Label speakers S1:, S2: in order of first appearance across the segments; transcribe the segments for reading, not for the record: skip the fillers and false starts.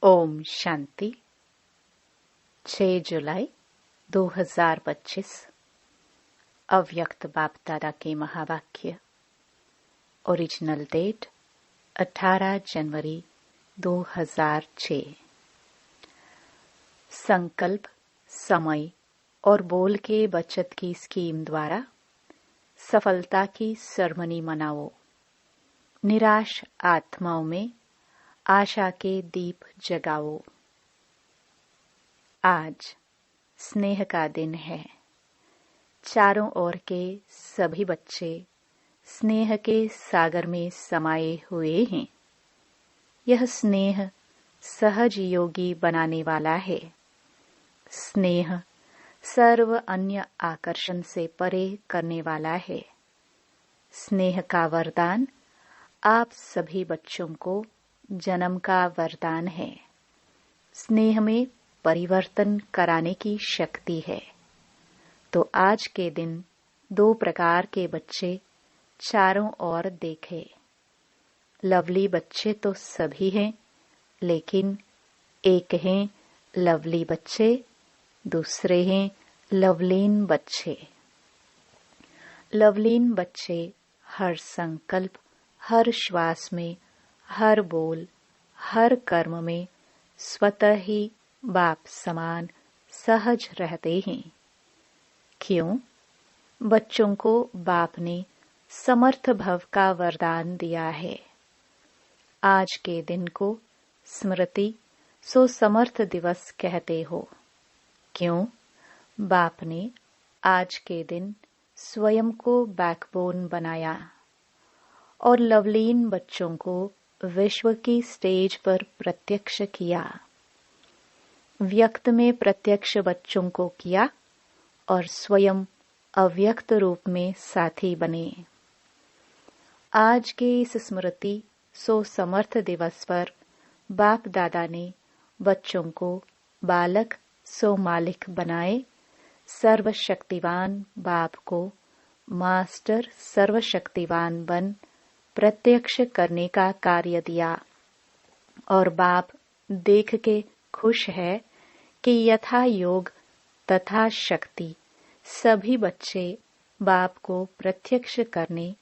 S1: ओम शांति। 6 जुलाई 2025 अव्यक्त बाप दादा के महावाक्य। ओरिजिनल डेट 18 जनवरी 2006। संकल्प, समय और बोल के बचत की स्कीम द्वारा सफलता की सेरेमनी मनाओ। निराश आत्माओं में आशा के दीप जगाओ। आज स्नेह का दिन है। चारों ओर के सभी बच्चे स्नेह के सागर में समाये हुए हैं। यह स्नेह सहज योगी बनाने वाला है। स्नेह सर्व अन्य आकर्षण से परे करने वाला है। स्नेह का वरदान आप सभी बच्चों को जन्म का वरदान है। स्नेह में परिवर्तन कराने की शक्ति है। तो आज के दिन 2 प्रकार के बच्चे चारों ओर देखे। लवली बच्चे तो सभी हैं, लेकिन एक हैं लवली बच्चे, दूसरे हैं लवलीन बच्चे। लवलीन बच्चे हर संकल्प, हर श्वास में, हर बोल, हर कर्म में स्वतः ही बाप समान सहज रहते हैं। क्यों? बच्चों को बाप ने समर्थ भव का वरदान दिया है। आज के दिन को स्मृति सो समर्थ दिवस कहते हो। क्यों? बाप ने आज के दिन स्वयं को बैकबोन बनाया और लवलीन बच्चों को विश्व की स्टेज पर प्रत्यक्ष किया। व्यक्त में प्रत्यक्ष बच्चों को किया और स्वयं अव्यक्त रूप में साथी बने। आज के इस स्मृति सो समर्थ दिवस पर बाप दादा ने बच्चों को बालक सो मालिक बनाए। सर्वशक्तिवान बाप को मास्टर सर्वशक्तिवान बन प्रत्यक्ष करने का कार्य दिया और बाप देख के खुश है कि यथा योग तथा शक्ति सभी बच्चे बाप को प्रत्यक्ष करने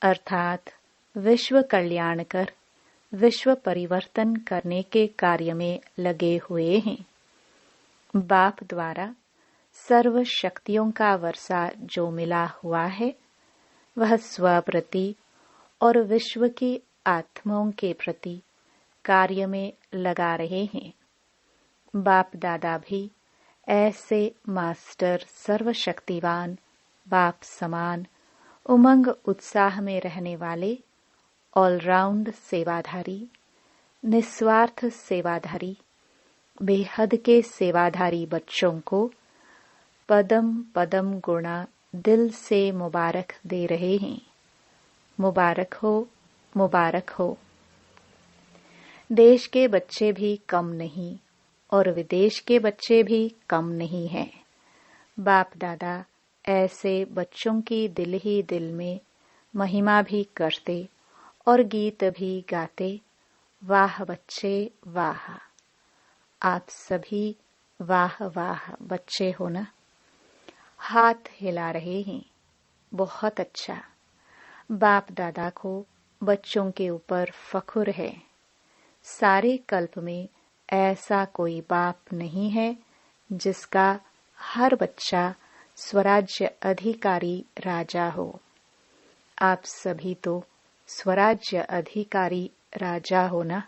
S1: अर्थात विश्व कल्याण कर विश्व परिवर्तन करने के कार्य में लगे हुए हैं। बाप द्वारा सर्व शक्तियों का वर्षा जो मिला हुआ है वह स्वप्रति और विश्व की आत्माओं के प्रति कार्य में लगा रहे हैं। बाप दादा भी ऐसे मास्टर सर्वशक्तिवान बाप समान उमंग उत्साह में रहने वाले ऑलराउंड सेवाधारी, निस्वार्थ सेवाधारी, बेहद के सेवाधारी बच्चों को पदम पदम गुणा दिल से मुबारक दे रहे हैं। मुबारक हो, मुबारक हो। देश के बच्चे भी कम नहीं और विदेश के बच्चे भी कम नहीं हैं। बाप दादा ऐसे बच्चों की दिल ही दिल में महिमा भी करते और गीत भी गाते। वाह बच्चे वाह। आप सभी वाह वाह बच्चे हो ना। हाथ हिला रहे हैं। बहुत अच्छा। बाप दादा को बच्चों के ऊपर फख्र है। सारे कल्प में ऐसा कोई बाप नहीं है जिसका हर बच्चा स्वराज्य अधिकारी राजा हो। आप सभी तो स्वराज्य अधिकारी राजा हो ना।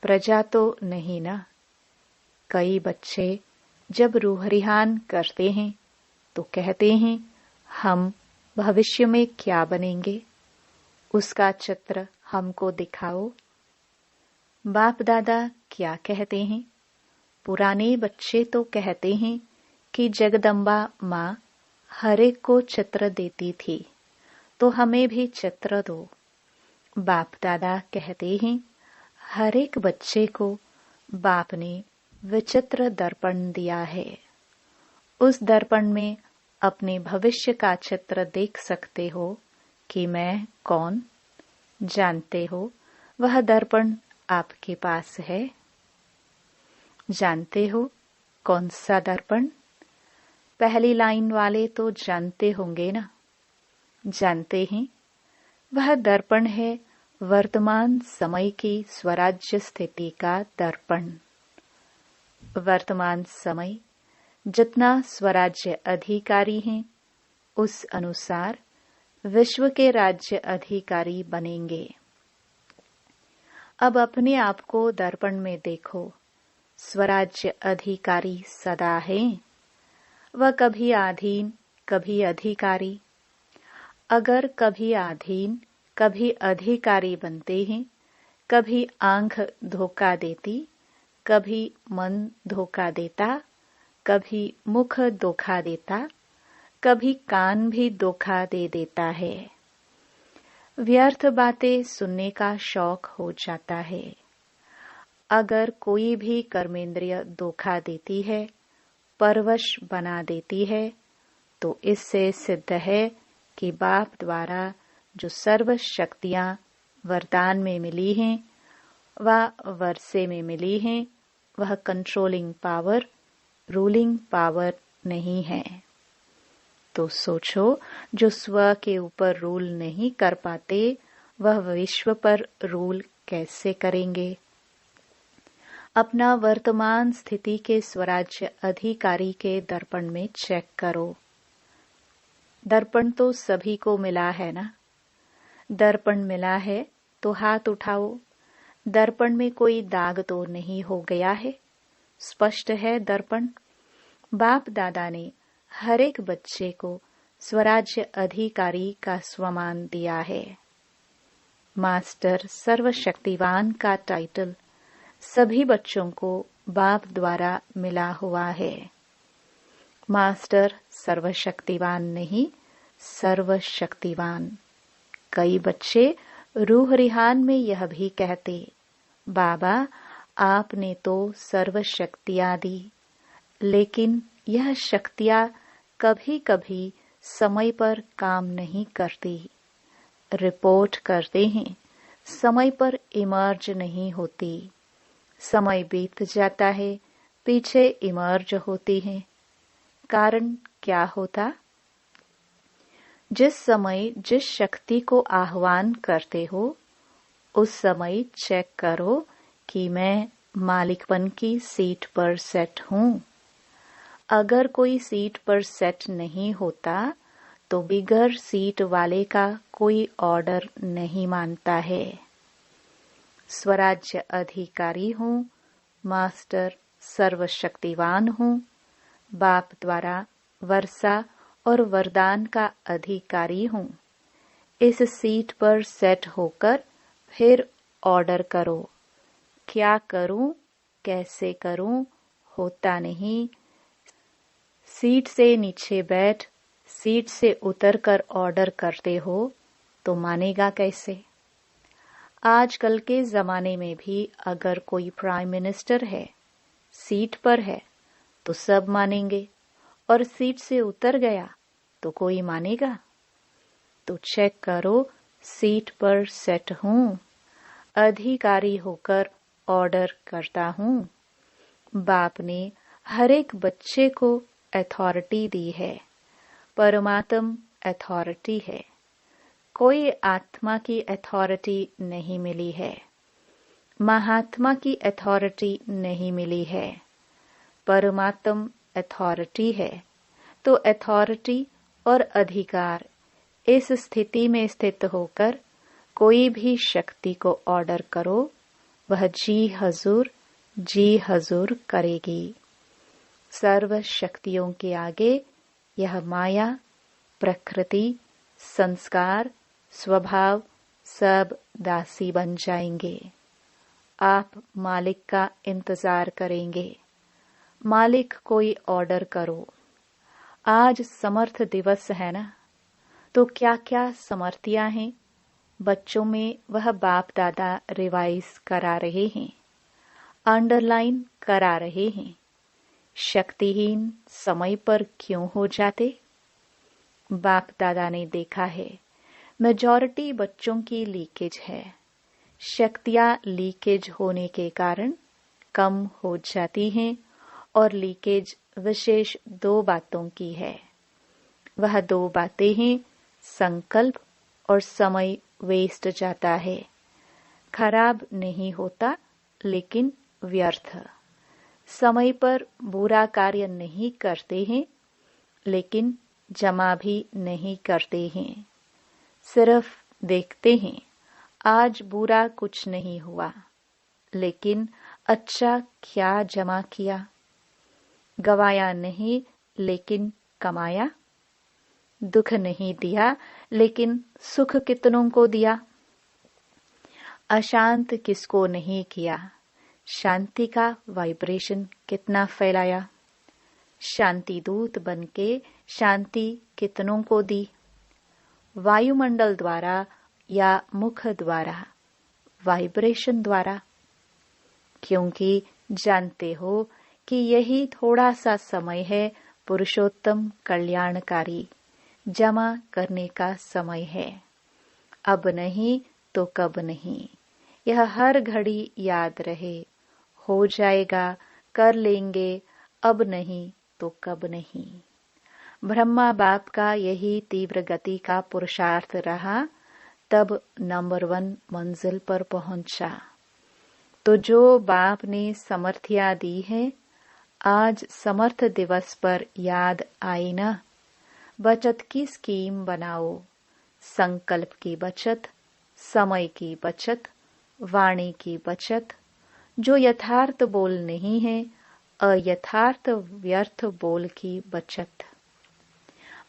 S1: प्रजा तो नहीं ना। कई बच्चे जब रूह रिहान करते हैं तो कहते हैं हम भविष्य में क्या बनेंगे, उसका चित्र हमको दिखाओ। बाप दादा क्या कहते हैं? पुराने बच्चे तो कहते हैं कि जगदम्बा माँ हर एक को चित्र देती थी, तो हमें भी चित्र दो। बाप दादा कहते हैं हर एक बच्चे को बाप ने विचित्र दर्पण दिया है। उस दर्पण में अपने भविष्य का चित्र देख सकते हो कि मैं कौन। जानते हो वह दर्पण आपके पास है? जानते हो कौन सा दर्पण? पहली लाइन वाले तो जानते होंगे ना। जानते हैं, वह दर्पण है वर्तमान समय की स्वराज्य स्थिति का दर्पण। वर्तमान समय जितना स्वराज्य अधिकारी हैं, उस अनुसार विश्व के राज्य अधिकारी बनेंगे। अब अपने आप को दर्पण में देखो। स्वराज्य अधिकारी सदा है। वह कभी अधीन, कभी अधिकारी। अगर कभी अधीन, कभी अधिकारी बनते हैं, कभी आंख धोखा देती, कभी मन धोखा देता, कभी मुख धोखा देता, कभी कान भी धोखा दे देता है। व्यर्थ बातें सुनने का शौक हो जाता है। अगर कोई भी कर्मेंद्रिय धोखा देती है, परवश बना देती है, तो इससे सिद्ध है कि बाप द्वारा जो सर्व शक्तियां वरदान में मिली हैं, वह वर्षे में मिली हैं, वह कंट्रोलिंग पावर, रूलिंग पावर नहीं है। तो सोचो, जो स्व के ऊपर रूल नहीं कर पाते, वह विश्व पर रूल कैसे करेंगे? अपना वर्तमान स्थिति के स्वराज्य अधिकारी के दर्पण में चेक करो। दर्पण तो सभी को मिला है ना। दर्पण मिला है तो हाथ उठाओ। दर्पण में कोई दाग तो नहीं हो गया है। स्पष्ट है दर्पण। बाप दादा ने हर एक बच्चे को स्वराज्य अधिकारी का स्वमान दिया है। मास्टर सर्वशक्तिवान का टाइटल सभी बच्चों को बाप द्वारा मिला हुआ है। मास्टर सर्वशक्तिवान नहीं, सर्वशक्तिवान। कई बच्चे रूह रिहान में यह भी कहते, बाबा आपने तो सर्व शक्तियां दी, लेकिन यह शक्तियां कभी कभी समय पर काम नहीं करती। रिपोर्ट करते हैं, समय पर इमर्ज नहीं होती। समय बीत जाता है, पीछे इमर्ज होती है। कारण क्या होता? जिस समय जिस शक्ति को आह्वान करते हो, उस समय चेक करो कि मैं मालिकपन की सीट पर सेट हूं। अगर कोई सीट पर सेट नहीं होता, तो बिगर सीट वाले का कोई ऑर्डर नहीं मानता है। स्वराज्य अधिकारी हूं, मास्टर सर्वशक्तिवान हूं, बाप द्वारा वर्षा और वरदान का अधिकारी हूं। इस सीट पर सेट होकर फिर ऑर्डर करो। क्या करूं, कैसे करूं, होता नहीं। सीट से नीचे बैठ, सीट से उतरकर ऑर्डर करते हो तो मानेगा कैसे? आजकल के जमाने में भी अगर कोई प्राइम मिनिस्टर है, सीट पर है, तो सब मानेंगे, और सीट से उतर गया तो कोई मानेगा? तो चेक करो, सीट पर सेट हूं, अधिकारी होकर ऑर्डर करता हूं। बाप ने हर एक बच्चे को अथॉरिटी दी है। परमात्म अथॉरिटी है। कोई आत्मा की अथॉरिटी नहीं मिली है। महात्मा की अथॉरिटी नहीं मिली है। परमात्म अथॉरिटी है। तो अथॉरिटी और अधिकार, इस स्थिति में स्थित होकर कोई भी शक्ति को ऑर्डर करो, वह जी हजूर करेगी। सर्व शक्तियों के आगे यह माया, प्रकृति, संस्कार, स्वभाव सब दासी बन जाएंगे। आप मालिक का इंतजार करेंगे। मालिक कोई ऑर्डर करो। आज समर्थ दिवस है ना, तो क्या क्या समर्थियां हैं बच्चों में, वह बाप दादा रिवाइज करा रहे हैं, अंडरलाइन करा रहे हैं। शक्तिहीन समय पर क्यों हो जाते? बाप दादा ने देखा है, मेजॉरिटी बच्चों की लीकेज है। शक्तियां लीकेज होने के कारण कम हो जाती हैं और लीकेज विशेष 2 बातों की है। वह 2 बातें हैं संकल्प और समय वेस्ट जाता है। खराब नहीं होता लेकिन व्यर्थ। समय पर बुरा कार्य नहीं करते हैं लेकिन जमा भी नहीं करते हैं। सिर्फ देखते हैं आज बुरा कुछ नहीं हुआ लेकिन अच्छा क्या जमा किया। गवाया नहीं लेकिन कमाया। दुख नहीं दिया लेकिन सुख कितनों को दिया। अशांत किसको नहीं किया, शांति का वाइब्रेशन कितना फैलाया। शांति दूत बनके शांति कितनों को दी। वायुमंडल द्वारा या मुख द्वारा, वाइब्रेशन द्वारा। क्योंकि जानते हो कि यही थोड़ा सा समय है पुरुषोत्तम कल्याणकारी जमा करने का समय है। अब नहीं तो कब नहीं, यह हर घड़ी याद रहे। हो जाएगा, कर लेंगे, अब नहीं तो कब नहीं। ब्रह्मा बाप का यही तीव्र गति का पुरुषार्थ रहा, तब नंबर 1 मंजिल पर पहुंचा। तो जो बाप ने समर्थिया दी है, आज समर्थ दिवस पर याद आई ना। बचत की स्कीम बनाओ। संकल्प की बचत, समय की बचत, वाणी की बचत। जो यथार्थ बोल नहीं है, अयथार्थ व्यर्थ बोल की बचत।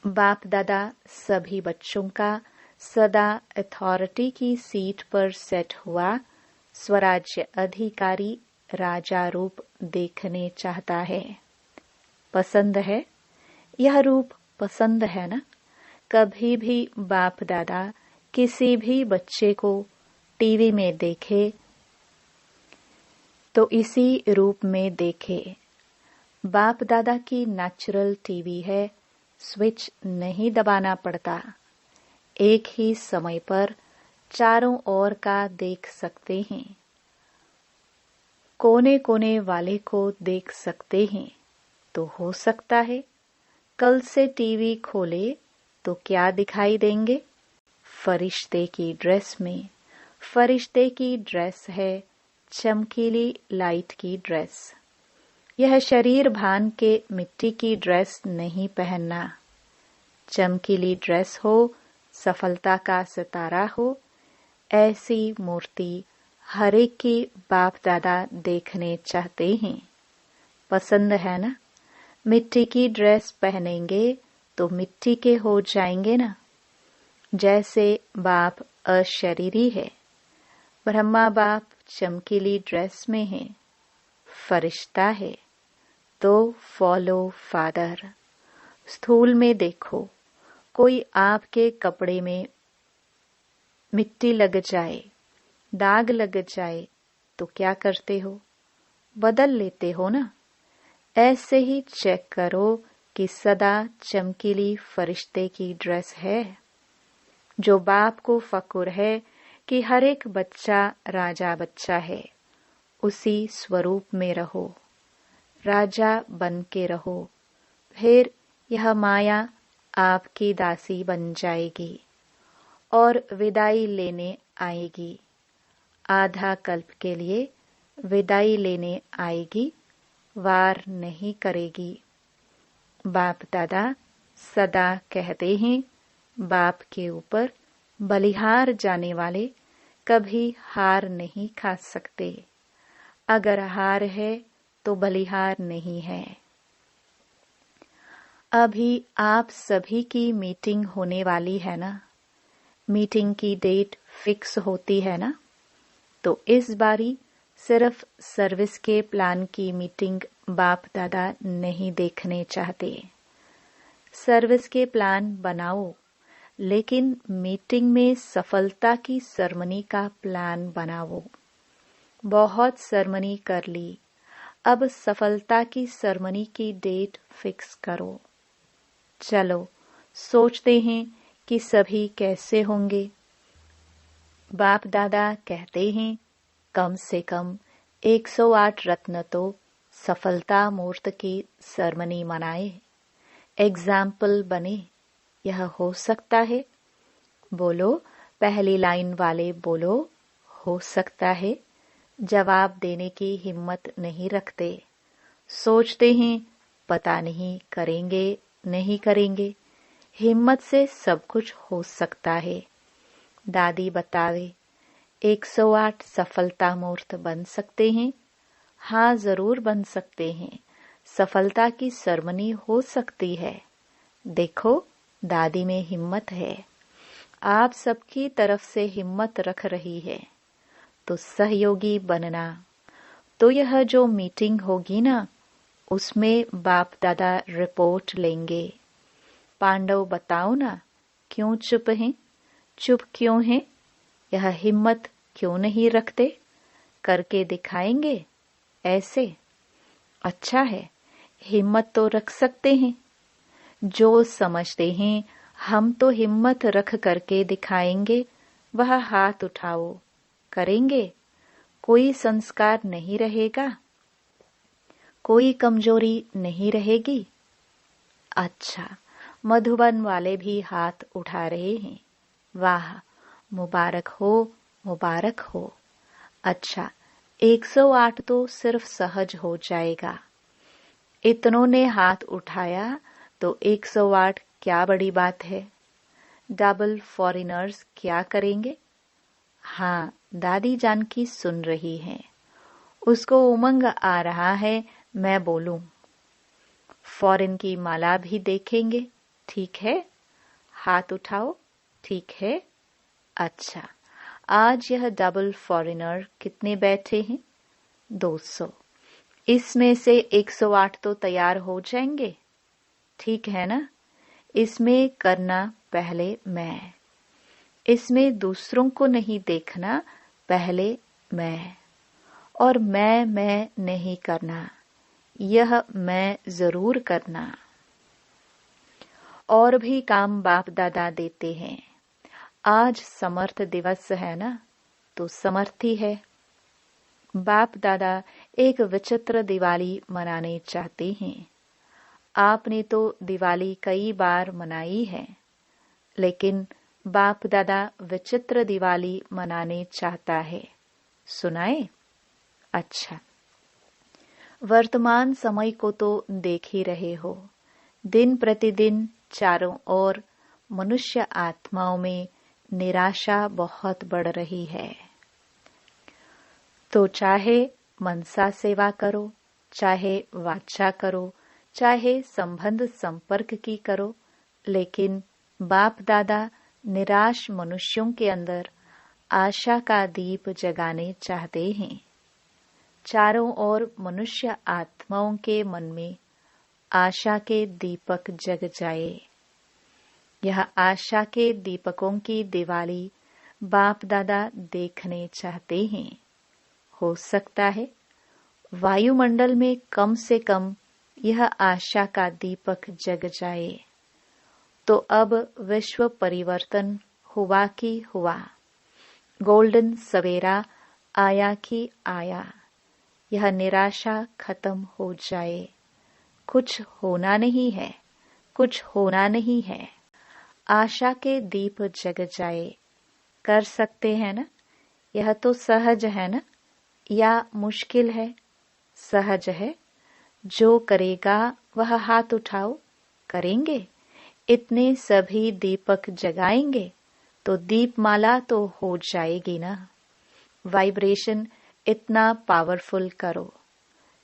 S1: बाप दादा सभी बच्चों का सदा अथॉरिटी की सीट पर सेट हुआ स्वराज्य अधिकारी राजा रूप देखने चाहता है। पसंद है? यह रूप पसंद है ना? कभी भी बाप दादा किसी भी बच्चे को टीवी में देखे तो इसी रूप में देखे। बाप दादा की नेचुरल टीवी है, स्विच नहीं दबाना पड़ता। एक ही समय पर चारों ओर का देख सकते हैं। कोने कोने वाले को देख सकते हैं। तो हो सकता है कल से टीवी खोले तो क्या दिखाई देंगे? फरिश्ते की ड्रेस में। फरिश्ते की ड्रेस है चमकीली लाइट की ड्रेस। यह शरीर भान के मिट्टी की ड्रेस नहीं पहनना। चमकीली ड्रेस हो, सफलता का सितारा हो, ऐसी मूर्ति हर एक की बाप दादा देखने चाहते हैं। पसंद है ना? मिट्टी की ड्रेस पहनेंगे तो मिट्टी के हो जाएंगे ना। जैसे बाप अशरीरी है, ब्रह्मा बाप चमकीली ड्रेस में है, फरिश्ता है, तो फॉलो फादर। स्थूल में देखो, कोई आपके कपड़े में मिट्टी लग जाए, दाग लग जाए तो क्या करते हो? बदल लेते हो ना। ऐसे ही चेक करो कि सदा चमकीली फरिश्ते की ड्रेस है। जो बाप को फक्र है कि हर एक बच्चा राजा बच्चा है, उसी स्वरूप में रहो, राजा बन के रहो। फिर यह माया आपकी दासी बन जाएगी और विदाई लेने आएगी। आधा कल्प के लिए विदाई लेने आएगी, वार नहीं करेगी। बाप दादा सदा कहते हैं, बाप के ऊपर बलिहार जाने वाले कभी हार नहीं खा सकते। अगर हार है तो बलिहार नहीं है। अभी आप सभी की मीटिंग होने वाली है ना? मीटिंग की डेट फिक्स होती है ना? तो इस बारी सिर्फ सर्विस के प्लान की मीटिंग बाप दादा नहीं देखने चाहते। सर्विस के प्लान बनाओ, लेकिन मीटिंग में सफलता की सेरेमनी का प्लान बनाओ। बहुत सेरेमनी कर ली, अब सफलता की सेरेमनी की डेट फिक्स करो। चलो सोचते हैं कि सभी कैसे होंगे। बाप दादा कहते हैं कम से कम 108 रत्न तो सफलता मूर्त की सेरेमनी मनाए, एग्जाम्पल बने। यह हो सकता है? बोलो, पहली लाइन वाले बोलो, हो सकता है। जवाब देने की हिम्मत नहीं रखते, सोचते हैं पता नहीं करेंगे नहीं करेंगे। हिम्मत से सब कुछ हो सकता है। दादी बतावे 108 सफलता मूर्त बन सकते हैं। हाँ, जरूर बन सकते हैं। सफलता की सेरेमनी हो सकती है। देखो, दादी में हिम्मत है। आप सबकी तरफ से हिम्मत रख रही है, तो सहयोगी बनना। तो यह जो मीटिंग होगी ना, उसमें बाप दादा रिपोर्ट लेंगे। पांडव बताओ ना, क्यों चुप हैं? चुप क्यों हैं? यह हिम्मत क्यों नहीं रखते? करके दिखाएंगे ऐसे। अच्छा है, हिम्मत तो रख सकते हैं। जो समझते हैं हम तो हिम्मत रख करके दिखाएंगे, वह हाथ उठाओ। करेंगे? कोई संस्कार नहीं रहेगा, कोई कमजोरी नहीं रहेगी। अच्छा, मधुबन वाले भी हाथ उठा रहे हैं। वाह, मुबारक हो, मुबारक हो। अच्छा, 108 तो सिर्फ सहज हो जाएगा। इतनों ने हाथ उठाया तो 108 क्या बड़ी बात है। डबल फॉरेनर्स क्या करेंगे? हाँ, दादी जानकी सुन रही हैं। उसको उमंग आ रहा है मैं बोलूं। फॉरेन की माला भी देखेंगे, ठीक है? हाथ उठाओ, ठीक है? अच्छा, आज यह डबल फॉरेनर कितने बैठे हैं? 200। इसमें से 108 तो तैयार हो जाएंगे, ठीक है ना? इसमें करना पहले मैं, इसमें दूसरों को नहीं देखना, पहले मैं। और मैं नहीं करना, यह मैं जरूर करना। और भी काम बाप दादा देते हैं। आज समर्थ दिवस है ना, तो समर्थी है। बाप दादा एक विचित्र दिवाली मनाने चाहते हैं। आपने तो दिवाली कई बार मनाई है, लेकिन बाप दादा विचित्र दिवाली मनाने चाहता है। सुनाए? अच्छा, वर्तमान समय को तो देख ही रहे हो। दिन प्रतिदिन चारों ओर मनुष्य आत्माओं में निराशा बहुत बढ़ रही है। तो चाहे मनसा सेवा करो, चाहे वाचा करो, चाहे संबंध संपर्क की करो, लेकिन बाप दादा निराश मनुष्यों के अंदर आशा का दीप जगाने चाहते हैं। चारों ओर मनुष्य आत्माओं के मन में आशा के दीपक जग जाए। यह आशा के दीपकों की दिवाली बाप दादा देखने चाहते हैं। हो सकता है वायुमंडल में कम से कम यह आशा का दीपक जग जाए, तो अब विश्व परिवर्तन हुआ कि हुआ। गोल्डन सवेरा आया कि आया। यह निराशा खत्म हो जाए। कुछ होना नहीं है, कुछ होना नहीं है। आशा के दीप जग जाए। कर सकते हैं ना? यह तो सहज है ना, या मुश्किल है? सहज है। जो करेगा वह हाथ उठाओ। करेंगे? इतने सभी दीपक जगाएंगे तो दीपमाला तो हो जाएगी ना। वाइब्रेशन इतना पावरफुल करो।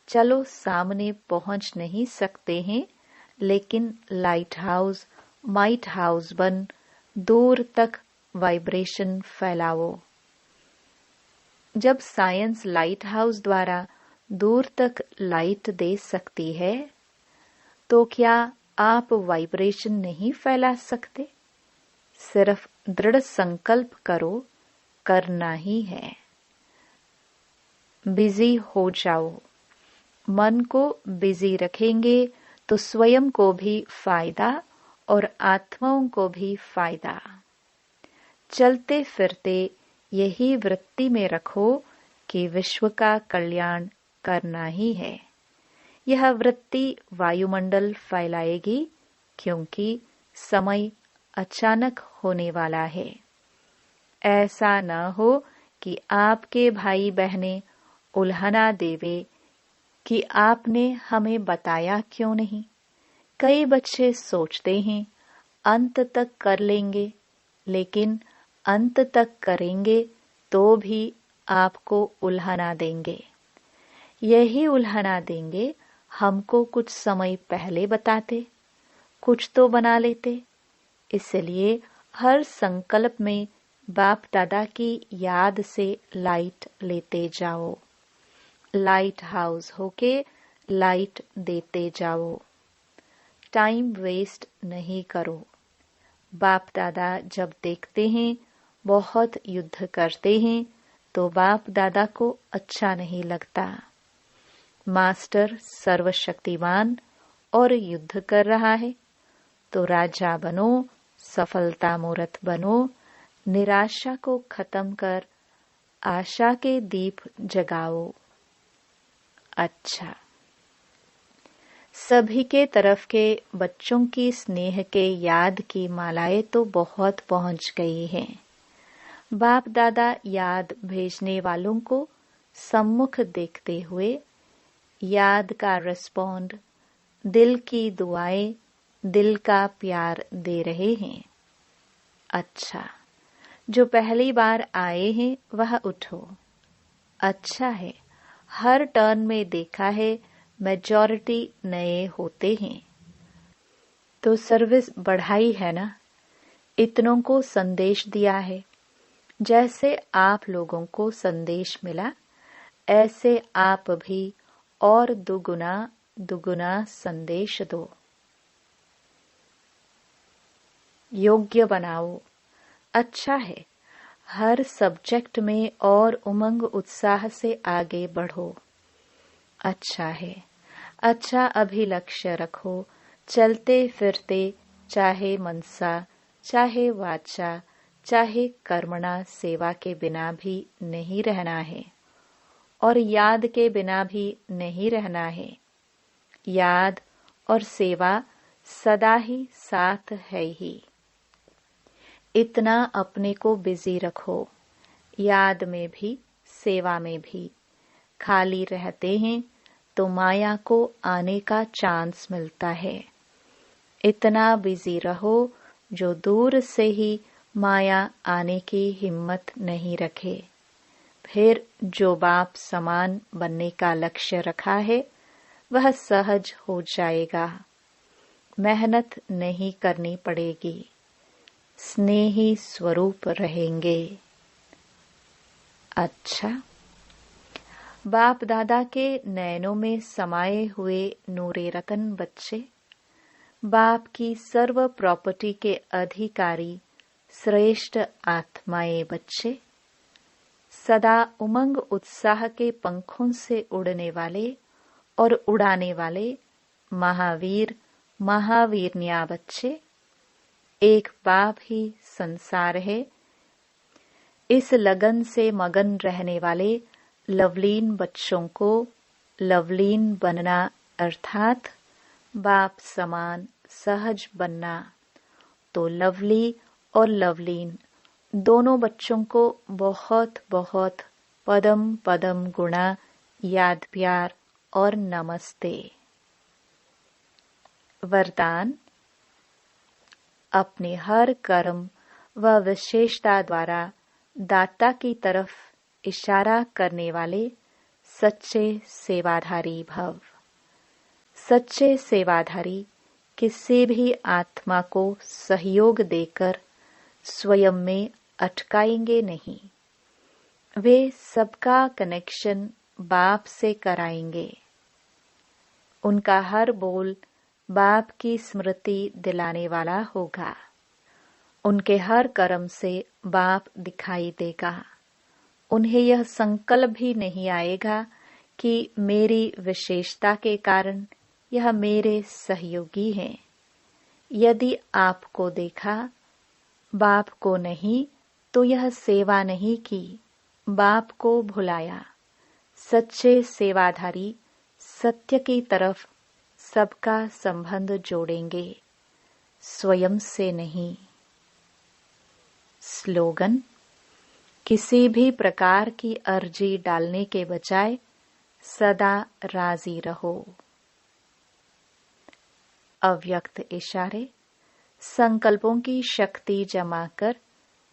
S1: चलो, सामने पहुंच नहीं सकते हैं, लेकिन लाइट हाउस माइट हाउस बन दूर तक वाइब्रेशन फैलाओ। जब साइंस लाइट हाउस द्वारा दूर तक लाइट दे सकती है, तो क्या आप वाइब्रेशन नहीं फैला सकते? सिर्फ दृढ़ संकल्प करो, करना ही है। बिजी हो जाओ। मन को बिजी रखेंगे तो स्वयं को भी फायदा और आत्माओं को भी फायदा। चलते फिरते यही वृत्ति में रखो कि विश्व का कल्याण करना ही है। यह वृत्ति वायुमंडल फैलाएगी, क्योंकि समय अचानक होने वाला है। ऐसा न हो कि आपके भाई बहनें उल्हना देवे कि आपने हमें बताया क्यों नहीं। कई बच्चे सोचते हैं अंत तक कर लेंगे, लेकिन अंत तक करेंगे तो भी आपको उल्हना देंगे। यही उल्हना देंगे, हमको कुछ समय पहले बताते, कुछ तो बना लेते। इसलिए हर संकल्प में बाप दादा की याद से लाइट लेते जाओ। लाइट हाउस होके लाइट देते जाओ। टाइम वेस्ट नहीं करो। बाप दादा जब देखते हैं बहुत युद्ध करते हैं तो बाप दादा को अच्छा नहीं लगता। मास्टर सर्वशक्तिमान और युद्ध कर रहा है तो राजा बनो, सफलता मूर्त बनो, निराशा को खत्म कर आशा के दीप जगाओ। अच्छा, सभी के तरफ के बच्चों की स्नेह के याद की मालाएं तो बहुत पहुंच गई हैं। बाप दादा याद भेजने वालों को सम्मुख देखते हुए याद का रिस्पॉन्ड, दिल की दुआएं, दिल का प्यार दे रहे हैं। अच्छा, जो पहली बार आए हैं वह उठो। अच्छा है, हर टर्न में देखा है मेजॉरिटी नए होते हैं, तो सर्विस बढ़ाई है ना। इतनों को संदेश दिया है। जैसे आप लोगों को संदेश मिला, ऐसे आप भी और दुगुना दुगुना संदेश दो। योग्य बनाओ। अच्छा है, हर सब्जेक्ट में और उमंग उत्साह से आगे बढ़ो। अच्छा है, अच्छा अभिलक्ष्य रखो। चलते फिरते चाहे मनसा, चाहे वाचा, चाहे कर्मणा सेवा के बिना भी नहीं रहना है और याद के बिना भी नहीं रहना है। याद और सेवा सदा ही साथ है ही। इतना अपने को बिजी रखो, याद में भी सेवा में भी। खाली रहते हैं तो माया को आने का चांस मिलता है। इतना बिजी रहो जो दूर से ही माया आने की हिम्मत नहीं रखे। फिर जो बाप समान बनने का लक्ष्य रखा है वह सहज हो जाएगा। मेहनत नहीं करनी पड़ेगी। स्नेही स्वरूप रहेंगे। अच्छा, बाप दादा के नैनों में समाये हुए नूरे रतन बच्चे, बाप की सर्व प्रॉपर्टी के अधिकारी श्रेष्ठ आत्माएं बच्चे, सदा उमंग उत्साह के पंखों से उड़ने वाले और उड़ाने वाले महावीर महावीरनिया बच्चे। एक बाप ही संसार है। इस लगन से मगन रहने वाले लवलीन बच्चों को लवलीन बनना अर्थात बाप समान सहज बनना। तो लवली और लवलीन दोनों बच्चों को बहुत बहुत पदम पदम गुणा याद प्यार और नमस्ते। वरदान, अपने हर कर्म व विशेषता द्वारा दाता की तरफ इशारा करने वाले सच्चे सेवाधारी भव। सच्चे सेवाधारी किसी भी आत्मा को सहयोग देकर स्वयं में अटकाएंगे नहीं। वे सबका कनेक्शन बाप से कराएंगे। उनका हर बोल बाप की स्मृति दिलाने वाला होगा। उनके हर कर्म से बाप दिखाई देगा। उन्हें यह संकल्प भी नहीं आएगा कि मेरी विशेषता के कारण यह मेरे सहयोगी हैं। यदि आपको देखा, बाप को नहीं तो यह सेवा नहीं की, बाप को भुलाया। सच्चे सेवाधारी सत्य की तरफ सबका संबंध जोड़ेंगे, स्वयं से नहीं। स्लोगन: किसी भी प्रकार की अर्जी डालने के बजाय सदा राजी रहो। अव्यक्त इशारे: संकल्पों की शक्ति जमा कर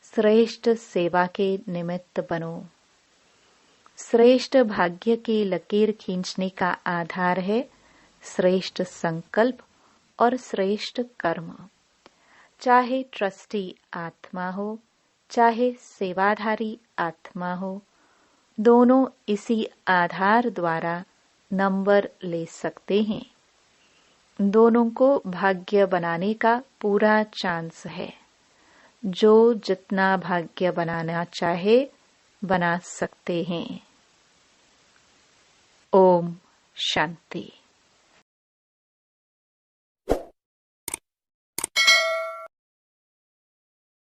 S1: श्रेष्ठ सेवा के निमित्त बनो। श्रेष्ठ भाग्य की लकीर खींचने का आधार है श्रेष्ठ संकल्प और श्रेष्ठ कर्म। चाहे ट्रस्टी आत्मा हो, चाहे सेवाधारी आत्मा हो, दोनों इसी आधार द्वारा नंबर ले सकते हैं। दोनों को भाग्य बनाने का पूरा चांस है। जो जितना भाग्य बनाना चाहे बना सकते हैं। ओम शांति।